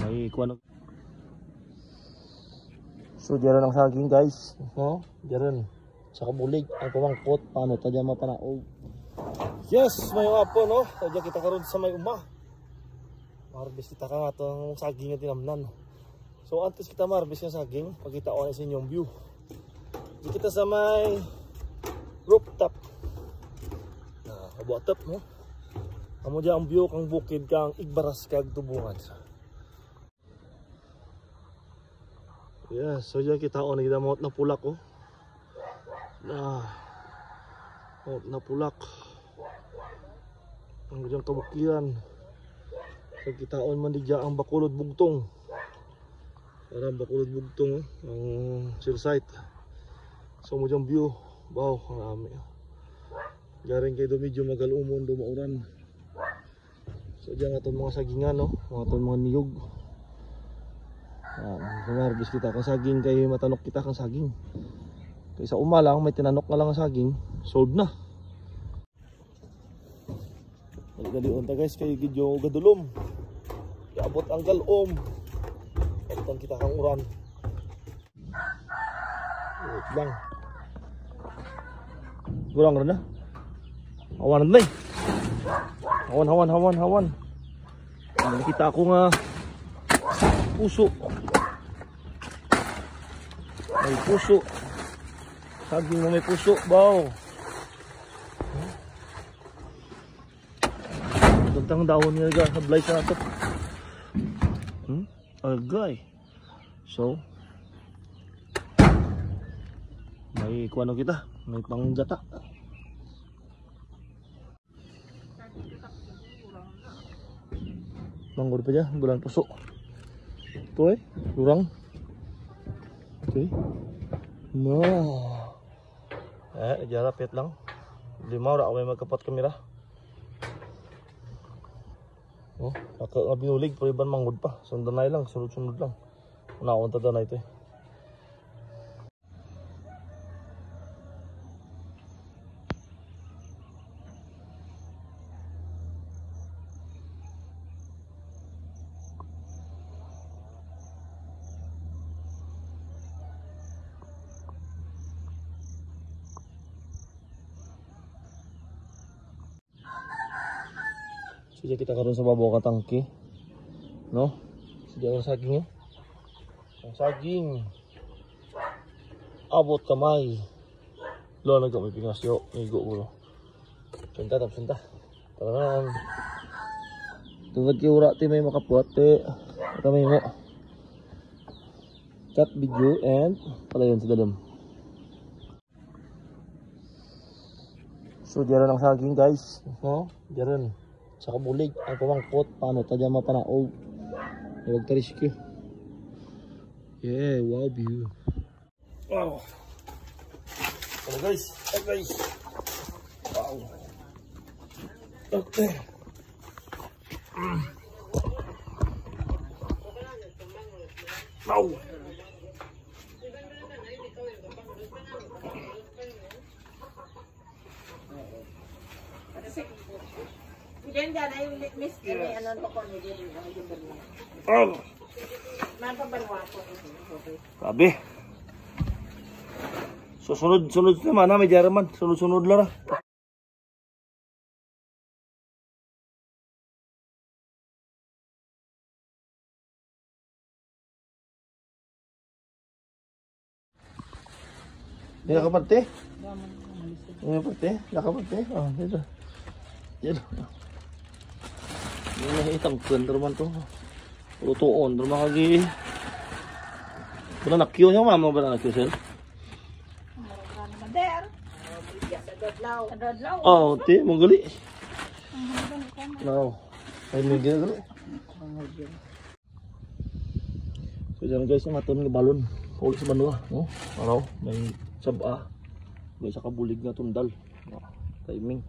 May kuwan. So diyan ang saging guys, no? Diyan sa kabulig ang pamangkot paano ta diyan mapanaog. Yes, may apo no. Diyan kita karon sa may uma. Marbis kita ka nga itong saging na tinamnan. So antes kita marbis yung saging, pagkita ko na sa inyong view. Diyan kita sa may rooftop. Kabotop no. Amo diyan ang view kang bukid kang igbaras kag tubungan. Yes, so diyan kita on kita maot na pulak oh. Maot na pulak. Ang diyan kabukiran. So kita on man diyan ang bakulod bugtong. Parang bakulod bugtong ang silsite. So mo diyan view, wow, marami. Garing kay do medyo magalumon do mauran. So diyan aton mga sagingan no, aton mga niyog. Marbis kita kang saging kay matanok kita kang saging. Kay sa uma lang may tinanok na lang ang saging, sold na. Gali unta guys kay gidyo gadulom. Iabot ang galom. Pagtan kita kang uran. Wait lang. Kurang na. Awan na. Hawan. Nakita ako nga puso. May puso. Saging na may puso, baw. Gantang dahon niya ga, sablay sa ato. Agay. So, may kuano kita, may panggata. Manggod pa dyan, bulan puso. Ito kurang. Okay. No. Jarapit lang. Limaw ra may magkapat kamera. Oh, naka binulig pero iban manggod pa. Sundan na lang, sunod-sunod lang. Unaon ta na ito. So diyan kita karon sa babaw ka tangke. No? So diyan ang saging eh. Ang saging. Abot kamay. Lo na may pingas yo, igo ulo. Punta. Taran. Tungod kay ura ti may makapuat ti. Kami mo. Cut video and palayon sa dalam. So diyan ang saging guys. No? Diyan sa kabulig ang pamangkot paano ta diyan mapanaog. Huwag ta rescue. Yeah, wow view. Wow. Hello guys. Wow. Okay. Wow. Diyan ay miss kami ano to ko ni diyan yung bali. Oh. Mapabalwa ko. Sabi. So sunod naman na may jaraman. Sunod lang. Nakaparte? Nakaparte? Oh, dito. Yan. Ini itang kunter man to. Lutoon, drama lagi. Pernah nak kyo nya mama pernah nak kyo sel. Oh, ti monggali. No. Ay monggali gali. So jangan guys, maton nga balon. Ulit sa banwa, no? Araw may saba. May sa kabulig na tundal. Timing.